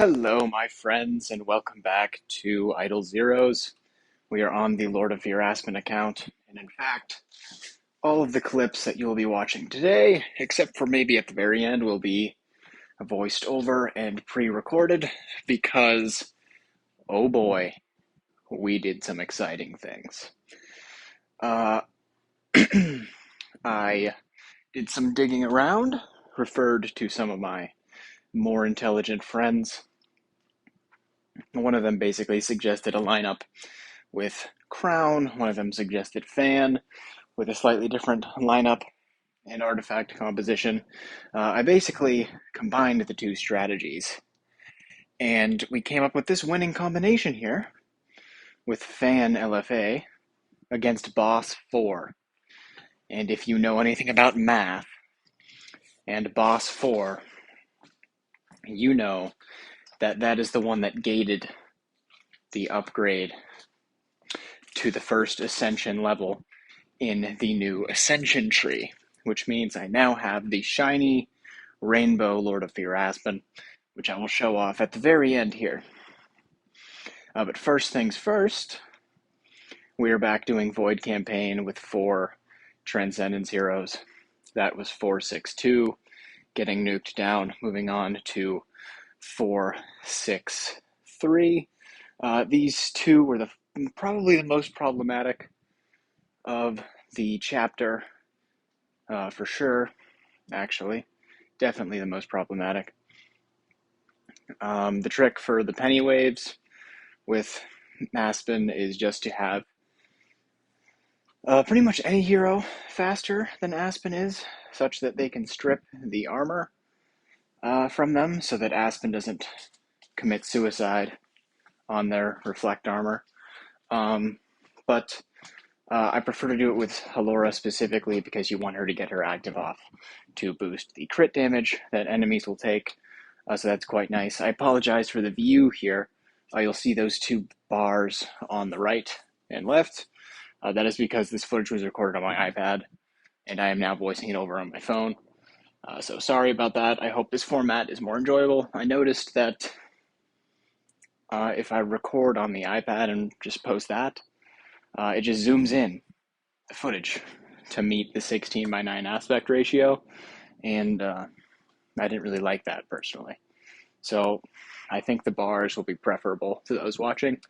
Hello, my friends, and welcome back to Idle Zeros. We are on the Lord of Fear Aspen account, and in fact, all of the clips that you'll be watching today, except for maybe at the very end, will be voiced over and pre-recorded because, oh boy, we did some exciting things. I did some digging around, referred to some of my more intelligent friends. One of them basically suggested a lineup with Crown, one of them suggested Fan, with a slightly different lineup and artifact composition. I basically combined the two strategies, and we came up with this winning combination here with Fan LFA against Boss 4. And if you know anything about math and Boss 4, you know that that is the one that gated the upgrade to the first Ascension level in the new Ascension tree, which means I now have the shiny Rainbow Lord of Fear Aspen, which I will show off at the very end here. But first things first, we are back doing Void Campaign with 4 Transcendence heroes. That was 462, getting nuked down, moving on to 463. These two were probably the most problematic of the chapter, for sure, actually. Definitely the most problematic. The trick for the penny waves with Aspen is just to have pretty much any hero faster than Aspen is, such that they can strip the armor from them so that Aspen doesn't commit suicide on their reflect armor. But I prefer to do it with Halora specifically because you want her to get her active off to boost the crit damage that enemies will take. So that's quite nice. I apologize for the view here. You'll see those two bars on the right and left. That is because this footage was recorded on my iPad, and I am now voicing it over on my phone. So sorry about that. I hope this format is more enjoyable. I noticed that if I record on the iPad and just post that, it just zooms in the footage to meet the 16:9 aspect ratio, and I didn't really like that personally. So I think the bars will be preferable to those watching,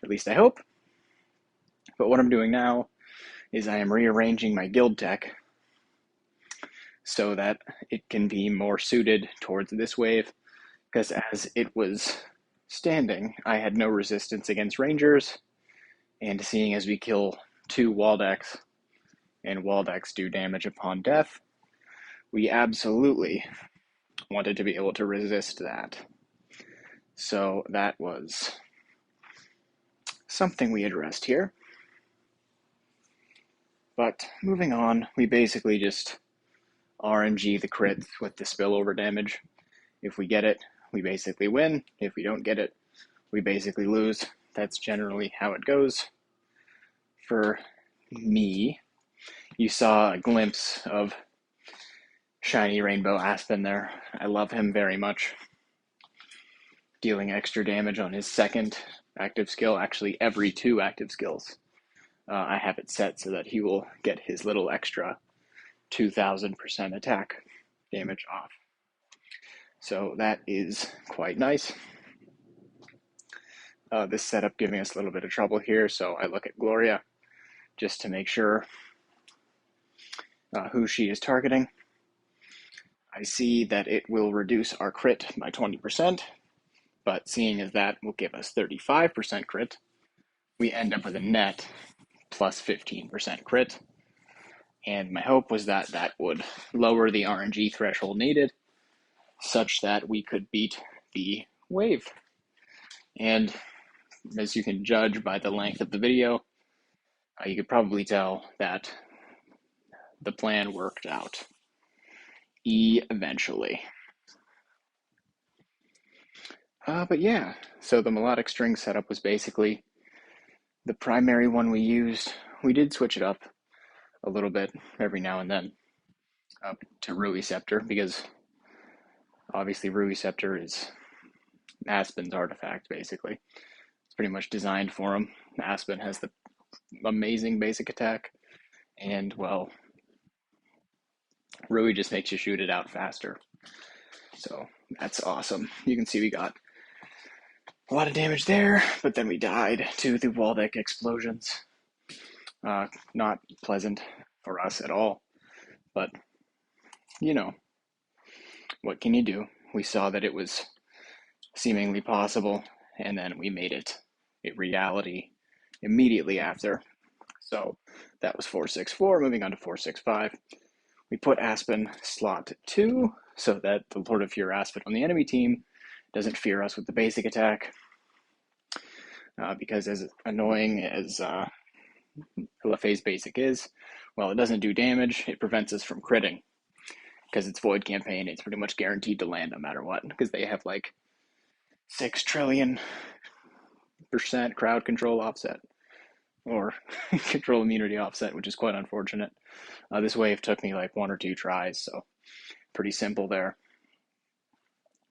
at least I hope. But what I'm doing now is I am rearranging my guild tech so that it can be more suited towards this wave, because as it was standing, I had no resistance against rangers, and seeing as we kill 2 Waldex, and Waldex do damage upon death, we absolutely wanted to be able to resist that. So that was something we addressed here. But moving on, we basically just RNG the crits with the spillover damage. If we get it, we basically win. If we don't get it, we basically lose. That's generally how it goes. For me, you saw a glimpse of shiny Rainbow Aspen there. I love him very much. Dealing extra damage on his second active skill, actually every 2 active skills. I have it set so that he will get his little extra 2000% attack damage off. So that is quite nice. This setup giving us a little bit of trouble here, so I look at Gloria just to make sure who she is targeting. I see that it will reduce our crit by 20%, but seeing as that will give us 35% crit, we end up with a net plus 15% crit. And my hope was that that would lower the RNG threshold needed, such that we could beat the wave. And as you can judge by the length of the video, you could probably tell that the plan worked out eventually. But yeah, so the melodic string setup was basically the primary one we used. We did switch it up a little bit every now and then up to Rui Scepter, because obviously Rui Scepter is Aspen's artifact, basically. It's pretty much designed for him. Aspen has the amazing basic attack, and, well, Rui just makes you shoot it out faster. So that's awesome. You can see we got a lot of damage there, but then we died to the wall deck explosions. Not pleasant for us at all, but you know, what can you do? We saw that it was seemingly possible, and then we made it a reality immediately after. So that was 464. Moving on to 465. We put Aspen slot 2 so that the Lord of Fear Aspen on the enemy team doesn't fear us with the basic attack. Because as annoying as LFA's basic is, well, it doesn't do damage, it prevents us from critting. Because it's Void Campaign, it's pretty much guaranteed to land no matter what. Because they have like 6 trillion% crowd control offset. Or control immunity offset, which is quite unfortunate. This wave took me like 1 or 2 tries, so pretty simple there.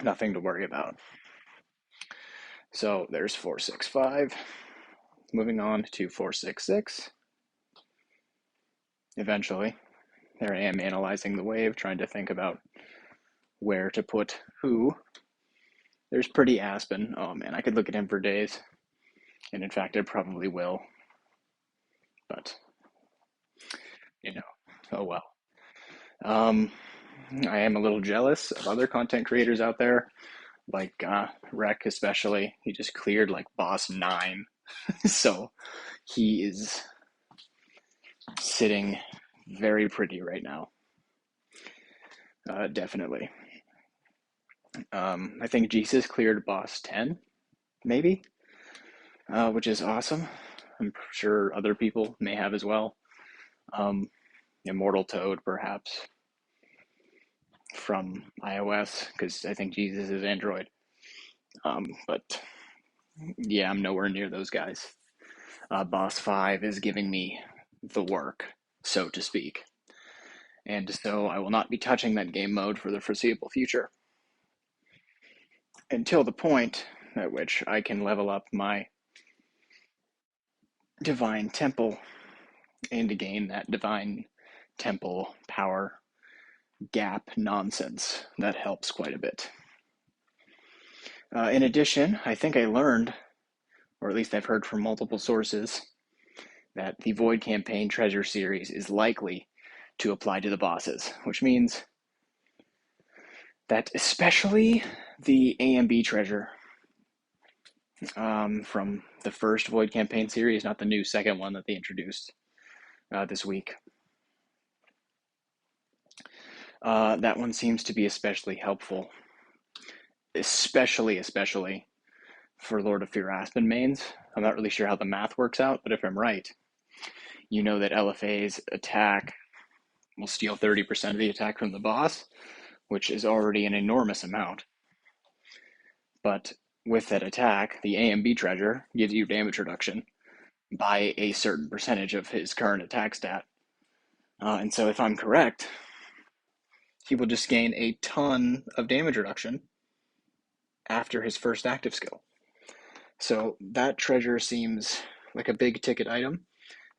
Nothing to worry about. So there's 465. Moving on to 466. Eventually, there I am analyzing the wave, trying to think about where to put who. There's Pretty Aspen. Oh man, I could look at him for days. And in fact, I probably will. But, oh well. I am a little jealous of other content creators out there, like Rec especially. He just cleared like boss 9. So he is sitting very pretty right now. Definitely. I think Jesus cleared boss 10, maybe, which is awesome. I'm sure other people may have as well. Immortal Toad, perhaps, from iOS, because I think Jesus is Android. But yeah, I'm nowhere near those guys. Boss 5 is giving me the work, so to speak. And so I will not be touching that game mode for the foreseeable future. Until the point at which I can level up my Divine Temple and gain that Divine Temple power gap nonsense. That helps quite a bit. In addition, I think I learned, or at least I've heard from multiple sources, that the Void Campaign Treasure Series is likely to apply to the bosses, which means that especially the A and B treasure from the first Void Campaign series, not the new second one that they introduced this week. That one seems to be especially helpful, especially for Lord of Fear Aspen mains. I'm not really sure how the math works out, but if I'm right, you know that LFA's attack will steal 30% of the attack from the boss, which is already an enormous amount. But with that attack, the A and B treasure gives you damage reduction by a certain percentage of his current attack stat. And so if I'm correct, he will just gain a ton of damage reduction after his first active skill. So that treasure seems like a big ticket item,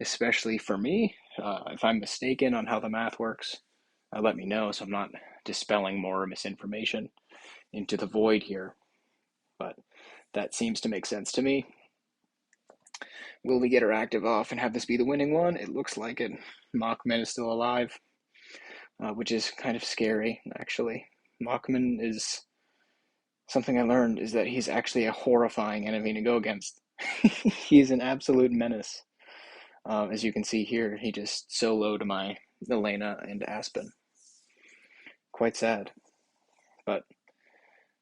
especially for me. If I'm mistaken on how the math works, let me know so I'm not dispelling more misinformation into the void here. But that seems to make sense to me. Will we get our active off and have this be the winning one? It looks like it. Mockman is still alive, which is kind of scary, actually. Mockman is... Something I learned is that he's actually a horrifying enemy to go against. He's an absolute menace. As you can see here, he just soloed my Elena and Aspen. Quite sad. But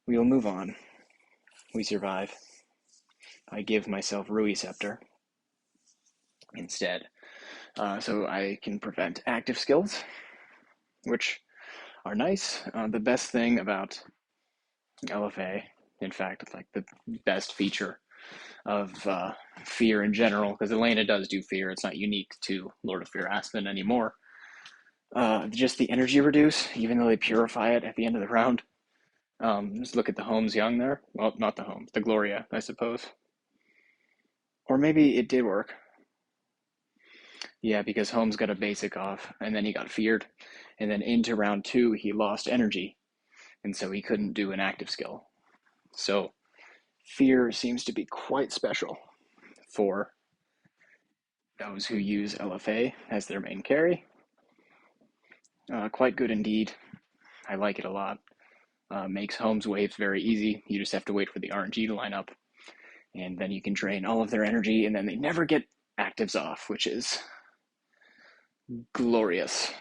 we will move on. We survive. I give myself Rui Scepter instead. So I can prevent active skills, which are nice. The best thing about LFA, in fact, it's like the best feature of Fear in general, because Elena does do Fear. It's not unique to Lord of Fear Aspen anymore. Just the energy reduce, even though they purify it at the end of the round. Just look at the Holmes Young there. Well, not the Holmes, the Gloria, I suppose. Or maybe it did work. Yeah, because Holmes got a basic off, and then he got feared. And then into round two, he lost energy, and so he couldn't do an active skill. So fear seems to be quite special for those who use LFA as their main carry. Quite good indeed. I like it a lot. Makes Holmes waves very easy. You just have to wait for the RNG to line up, and then you can drain all of their energy, and then they never get actives off, which is glorious.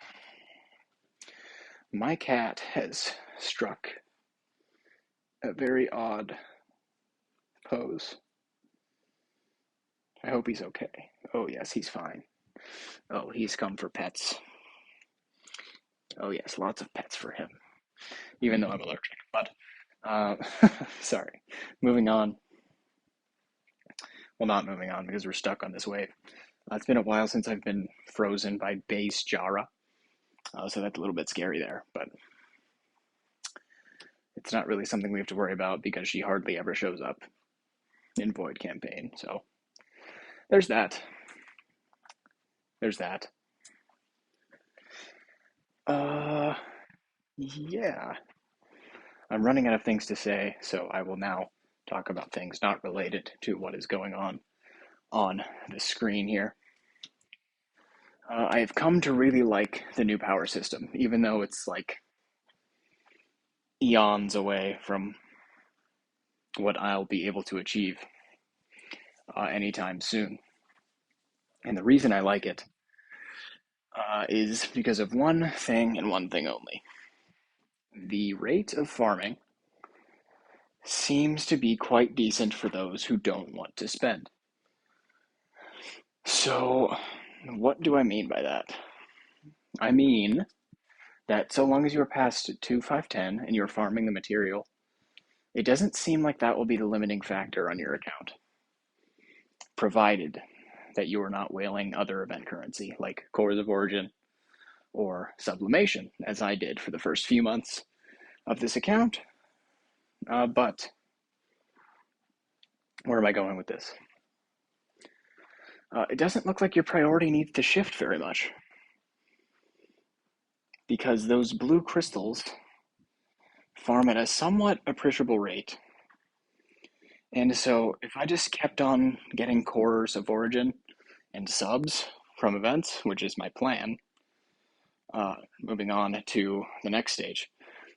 My cat has struck a very odd pose. I hope he's okay. Oh, yes, he's fine. Oh, he's come for pets. Oh, yes, lots of pets for him, even though I'm allergic. But, sorry. Moving on. Well, not moving on because we're stuck on this wave. It's been a while since I've been frozen by base Jara, so that's a little bit scary there, but it's not really something we have to worry about because she hardly ever shows up in Void campaign, so there's that. There's that. Yeah. I'm running out of things to say, so I will now talk about things not related to what is going on the screen here. I have come to really like the new power system, even though it's like eons away from what I'll be able to achieve anytime soon. And the reason I like it is because of one thing and one thing only. The rate of farming seems to be quite decent for those who don't want to spend. So, what do I mean by that? I mean that so long as you are past 2,510 and you're farming the material, it doesn't seem like that will be the limiting factor on your account, provided that you are not whaling other event currency like Cores of Origin or Sublimation, as I did for the first few months of this account. But where am I going with this? It doesn't look like your priority needs to shift very much, because those blue crystals farm at a somewhat appreciable rate. And so if I just kept on getting Cores of Origin and subs from events, which is my plan, moving on to the next stage,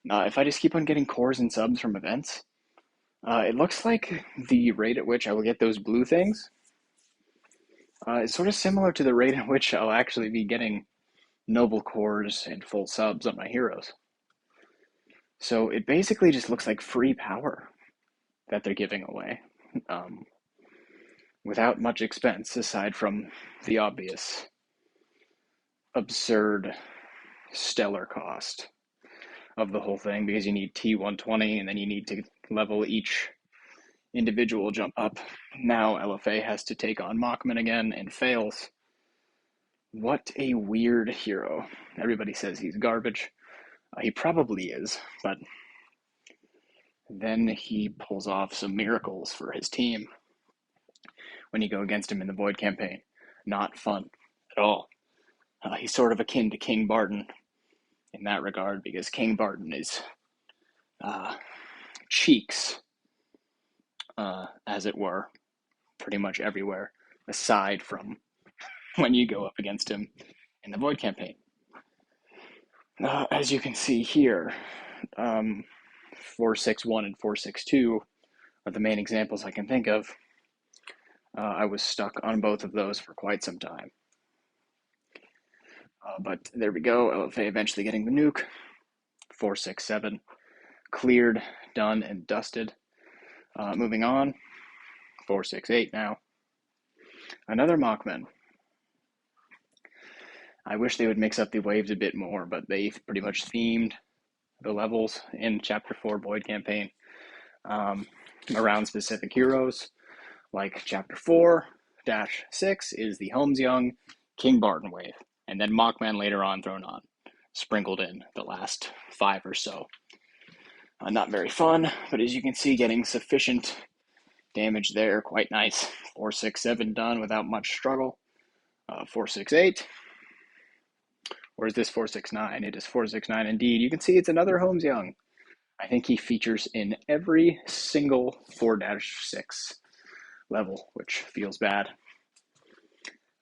if I just keep on getting cores and subs from events, it looks like the rate at which I will get those blue things is sort of similar to the rate at which I'll actually be getting noble cores and full subs on my heroes. So it basically just looks like free power that they're giving away, without much expense aside from the obvious absurd stellar cost of the whole thing, because you need T120 and then you need to level each individual jump up. Now LFA has to take on Mockman again and fails. What a weird hero. Everybody says he's garbage. He probably is, but then he pulls off some miracles for his team when you go against him in the Void campaign. Not fun at all. He's sort of akin to King Barton in that regard, because King Barton is cheeks, as it were, pretty much everywhere, aside from when you go up against him in the Void campaign. As you can see here, 461 and 462 are the main examples I can think of. I was stuck on both of those for quite some time. But there we go, LFA eventually getting the nuke. 467, cleared, done, and dusted. Moving on, 468 now. Another Mockman. I wish they would mix up the waves a bit more, but they pretty much themed the levels in Chapter 4 Void campaign around specific heroes. Like Chapter 4-6 is the Holmes Young King Barton wave, and then Mockman later on thrown on, sprinkled in the last 5 or so. Not very fun, but as you can see, getting sufficient damage there. Quite nice. 467 done without much struggle. 468. Or is this 469? It is 469 indeed. You can see it's another Holmes Young. I think he features in every single 4-6 level, which feels bad.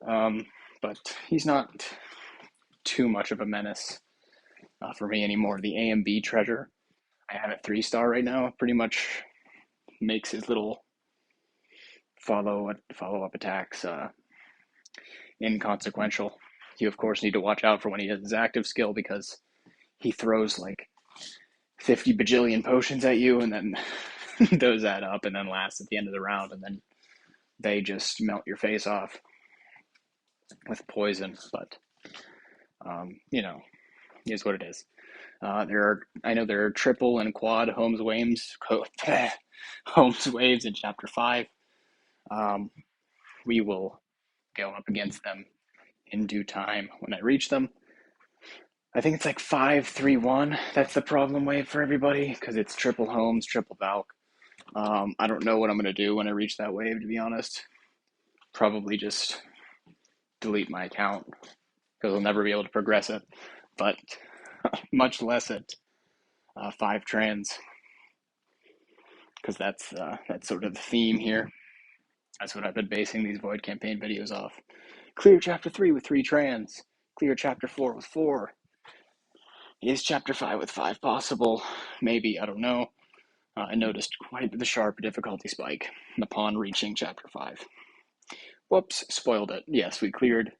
But he's not too much of a menace for me anymore. The AMB treasure, I have it 3-star right now, pretty much makes his little follow-up attacks inconsequential. You, of course, need to watch out for when he has his active skill because he throws like 50 bajillion potions at you, and then those add up and then last at the end of the round, and then they just melt your face off with poison. But, is what it is. I know there are triple and quad Holmes waves in Chapter 5. We will go up against them in due time when I reach them. I think it's like 5-3-1. That's the problem wave for everybody because it's triple Holmes, triple Valk. I don't know what I'm going to do when I reach that wave, to be honest. Probably just delete my account because I'll never be able to progress it. But much less at 5 trans, because that's sort of the theme here. That's what I've been basing these Void campaign videos off. Clear Chapter 3 with 3 trans. Clear Chapter 4 with 4. Is Chapter 5 with 5 possible? Maybe, I don't know. I noticed quite the sharp difficulty spike upon reaching Chapter 5. Whoops, spoiled it. Yes, we cleared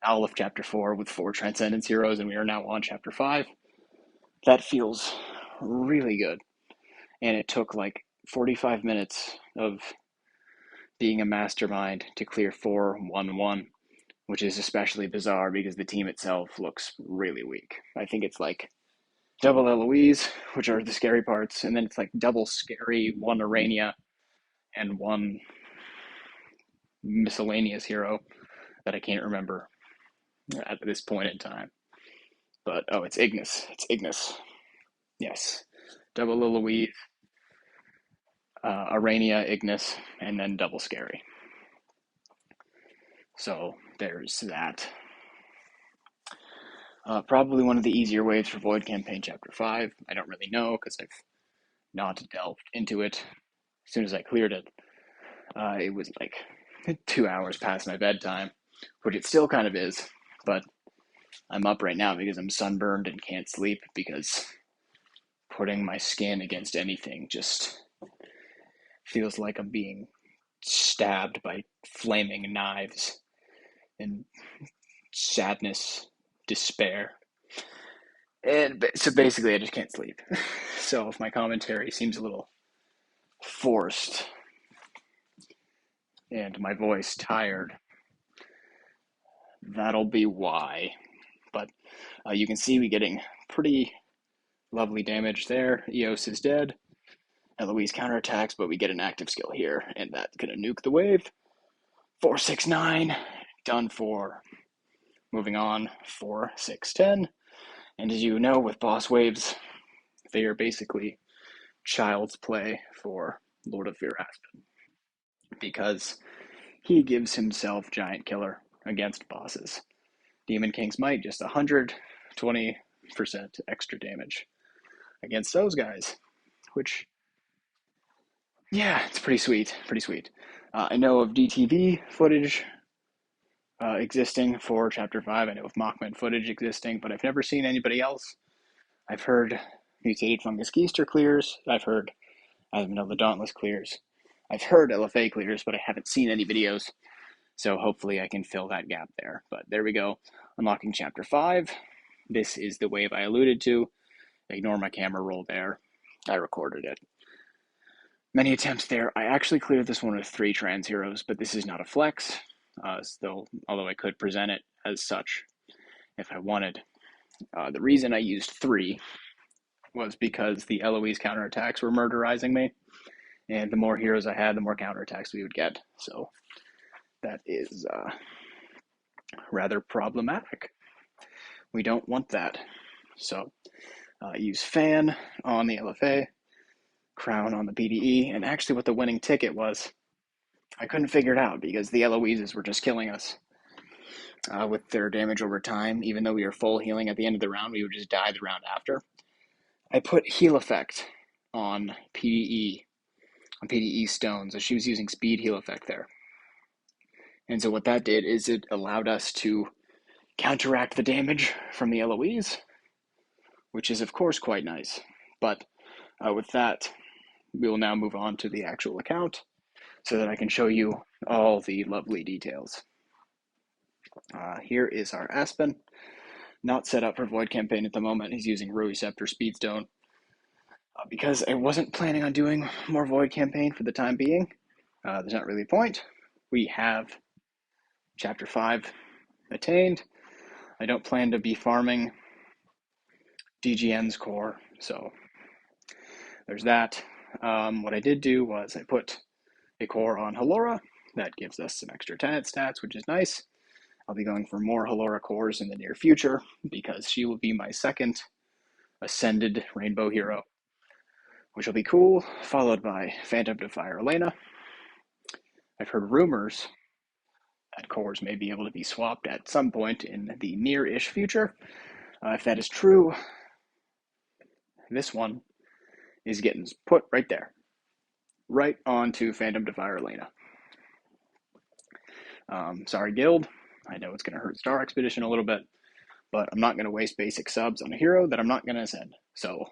all of Chapter 4 with 4 Transcendence heroes, and we are now on Chapter 5. That feels really good. And it took like 45 minutes of being a mastermind to clear 4-1-1, which is especially bizarre because the team itself looks really weak. I think it's like double Eloise, which are the scary parts, and then it's like double scary, 1 Arania, and 1 miscellaneous hero that I can't remember at this point in time. But, it's Ignis. It's Ignis. Yes. Double Eloise, Arania, Ignis, and then double scary. So there's that. Probably one of the easier waves for Void Campaign Chapter 5. I don't really know because I've not delved into it. As soon as I cleared it, it was like 2 hours past my bedtime, which it still kind of is, but I'm up right now because I'm sunburned and can't sleep because putting my skin against anything just feels like I'm being stabbed by flaming knives and sadness, despair. And so basically I just can't sleep. So if my commentary seems a little forced and my voice tired, that'll be why. But you can see we getting pretty lovely damage there. Eos is dead. Eloise counterattacks, but we get an active skill here, and that's gonna nuke the wave. 469, done for. Moving on, 4-6-10. And as you know, with boss waves, they are basically child's play for Lord of Fear Aspen, because he gives himself giant killer against bosses. Demon King's Might, just 120% extra damage against those guys, which, yeah, it's pretty sweet, pretty sweet. I know of DTV footage existing for Chapter 5. I know of Mockman footage existing, but I've never seen anybody else. I've heard Mutated Fungus Keister clears. I know the Dauntless clears. I've heard LFA clears, but I haven't seen any videos. So hopefully I can fill that gap there. But there we go. Unlocking Chapter 5. This is the wave I alluded to. Ignore my camera roll there. I recorded it. Many attempts there. I actually cleared this one with 3 trans heroes, but this is not a flex. Although I could present it as such if I wanted. The reason I used 3 was because the Eloise counterattacks were murderizing me, and the more heroes I had, the more counterattacks we would get. So that is rather problematic. We don't want that. So Use Fan on the LFA, Crown on the PDE, and actually what the winning ticket was, I couldn't figure it out because the Eloises were just killing us with their damage over time. Even though we were full healing at the end of the round, we would just die the round after. I put heal effect on PDE stone, so she was using speed heal effect there. And so what that did is it allowed us to counteract the damage from the Eloise, which is of course quite nice. But with that, we will now move on to the actual account so that I can show you all the lovely details. Here is our Aspen. Not set up for Void Campaign at the moment. He's using Roeceptor Speedstone. Because I wasn't planning on doing more Void Campaign for the time being, there's not really a point. We have Chapter 5 attained. I don't plan to be farming DGN's core, so there's that. What I did do was I put a core on Halora. That gives us some extra tenant stats, which is nice. I'll be going for more Halora cores in the near future because she will be my second ascended rainbow hero, which will be cool, followed by Phantom Defier Elena. I've heard rumors that cores may be able to be swapped at some point in the near-ish future. If that is true, this one is getting put right there, right onto Phantom Defier Elena. Sorry, Guild. I know it's going to hurt Star Expedition a little bit, but I'm not going to waste basic subs on a hero that I'm not going to send. So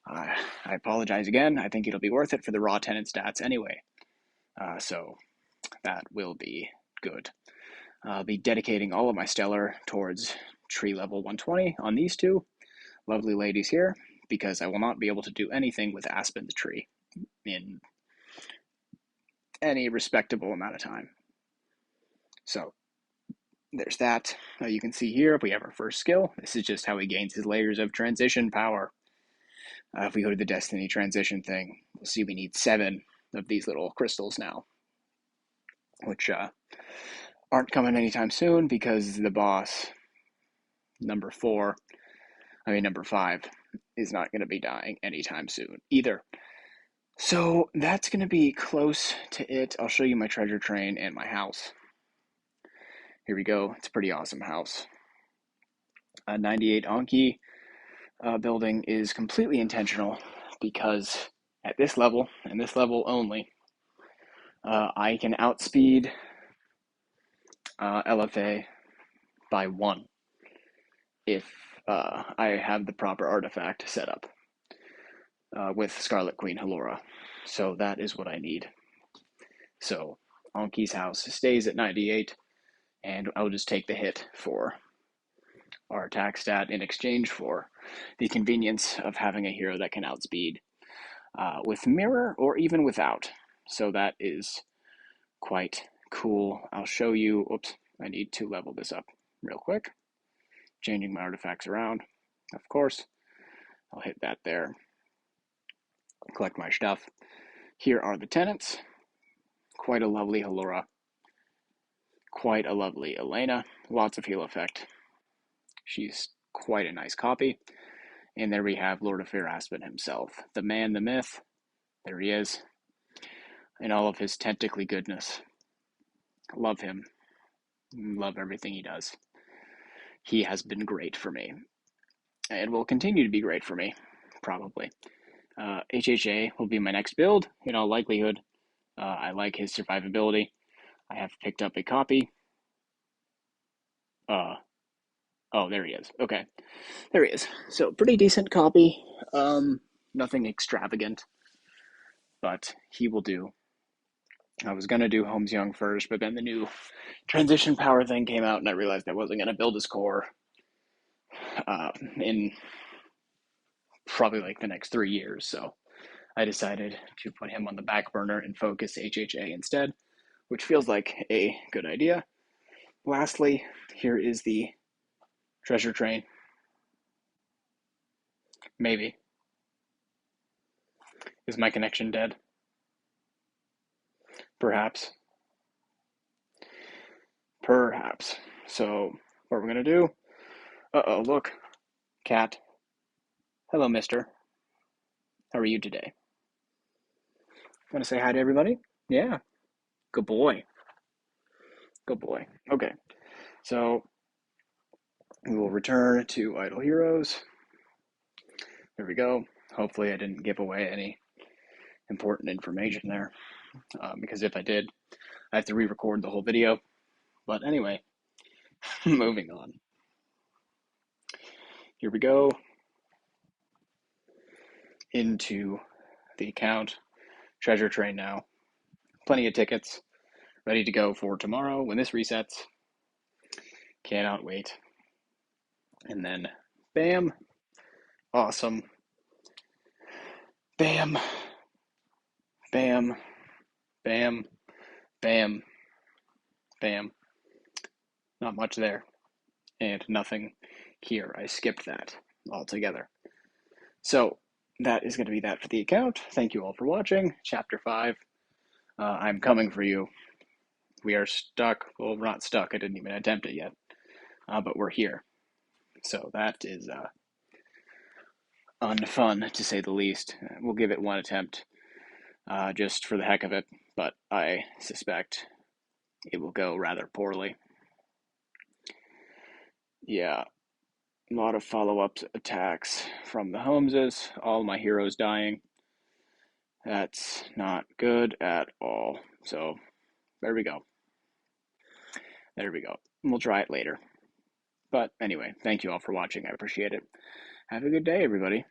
I apologize again. I think it'll be worth it for the raw tenant stats anyway. So that will be good. I'll be dedicating all of my Stellar towards tree level 120 on these two lovely ladies here, because I will not be able to do anything with Aspen's tree in any respectable amount of time. So there's that. You can see here, if we have our first skill, this is just how he gains his layers of transition power. If we go to the Destiny transition thing, we'll see we need 7 of these little crystals now, which aren't coming anytime soon because the boss, number 5, is not going to be dying anytime soon either. So that's going to be close to it. I'll show you my treasure train and my house. Here we go. It's a pretty awesome house. 98 Anki building is completely intentional because at this level, and this level only, I can outspeed LFA by 1 if I have the proper artifact set up with Scarlet Queen Halora. So that is what I need. So Anki's house stays at 98, and I'll just take the hit for our attack stat in exchange for the convenience of having a hero that can outspeed with mirror or even without. So that is quite cool. I'll show you. Oops, I need to level this up real quick. Changing my artifacts around, of course. I'll hit that there. Collect my stuff. Here are the tenants. Quite a lovely Halora. Quite a lovely Elena. Lots of heal effect. She's quite a nice copy. And there we have Lord of Fear Aspen himself. The man, the myth. There he is. In all of his tentacly goodness. Love him. Love everything he does. He has been great for me. And will continue to be great for me, probably. HHA will be my next build, in all likelihood. I like his survivability. I have picked up a copy. Oh, there he is. Okay, there he is. So, pretty decent copy. Nothing extravagant, but he will do. I was going to do Holmes Young first, but then the new transition power thing came out, and I realized I wasn't going to build his core in probably like the next 3 years, so I decided to put him on the back burner and focus HHA instead, which feels like a good idea. Lastly, here is the treasure train. Maybe. Is my connection dead? Perhaps. Perhaps. So, what we're going to do... Uh-oh, look. Cat. Hello, mister. How are you today? Want to say hi to everybody? Yeah. Good boy. Good boy. Okay. So we will return to Idle Heroes. There we go. Hopefully I didn't give away any important information there, because if I did, I have to re-record the whole video. But anyway, moving on. Here we go into the account. Treasure train now. Plenty of tickets ready to go for tomorrow when this resets. Cannot wait. And then, bam. Awesome. Bam. Bam. Bam. Bam. Bam. Not much there. And nothing here. I skipped that altogether. So that is going to be that for the account. Thank you all for watching. Chapter 5. I'm coming for you. We are stuck. Well, we're not stuck. I didn't even attempt it yet. But we're here. So that is unfun, to say the least. We'll give it one attempt, just for the heck of it. But I suspect it will go rather poorly. Yeah. A lot of follow-up attacks from the Holmeses. All my heroes dying. That's not good at all. So, there we go. There we go. We'll try it later. But anyway, thank you all for watching. I appreciate it. Have a good day, everybody.